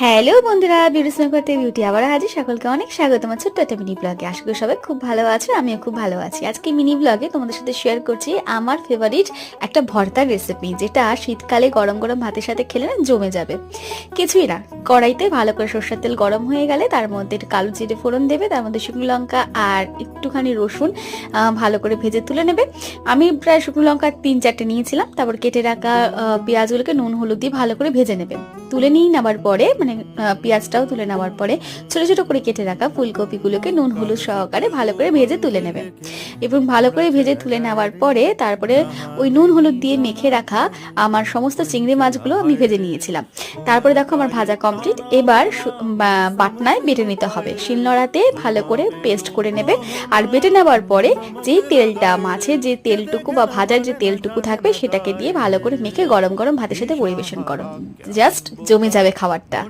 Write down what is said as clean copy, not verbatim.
Hello বন্ধুরা, beauty স্নেকতে beauty আবার হাজির। সকলকে অনেক স্বাগত আমার ছোট্ট একটা মিনি ব্লগে। আশা করি সবাই খুব ভালো আছে, আমিও খুব ভালো আছি। আজকে মিনি ব্লগে তোমাদের সাথে শেয়ার করছি আমার ফেভারিট একটা ভর্তার রেসিপি, যেটা শীতকালে গরম গরম ভাতের সাথে খেলে না জমে যাবে। কিছুই না, কড়াইতে ভালো করে সরষের তেল গরম হয়ে গেলে তার মধ্যে একটু কালো জিরে ফোড়ন দেবে, তার মধ্যে শুকনো লঙ্কা আর একটুখানি রসুন ভালো করে ভেজে তুলে নেবে। আমি প্রায় শুকনো লঙ্কা 3-4টে নিয়েছিলাম। তারপর কেটে রাখা পেঁয়াজগুলোকে নুন হলুদ দিয়ে ভালো করে ভেজে নেবে। তুলে নিয়ে নেওয়ার পরে পেঁয়াজটাও তুলে নেওয়ার পরে ছোট ছোট করে কেটে রাখা ফুলকপিগুলোকে নুন হলুদ সহকারে ভালো করে ভেজে তুলে নেবে। এবং ভালো করে ভেজে তুলে নেওয়ার পরে তারপরে ওই নুন হলুদ দিয়ে মেখে রাখা আমার সমস্ত চিংড়ি মাছগুলো আমি ভেজে নিয়েছিলাম। তারপরে দেখো আমার ভাজা কমপ্লিট। এবার বাটনায় বেটে নিতে হবে, শিলনোড়াতে ভালো করে পেস্ট করে নেবে। আর বেটে নেওয়ার পরে যে তেলটা, মাছের যে তেলটুকু বা ভাজার যে তেলটুকু থাকবে সেটাকে দিয়ে ভালো করে মেখে গরম গরম ভাতের সাথে পরিবেশন করো। জাস্ট জমে যাবে খাবারটা।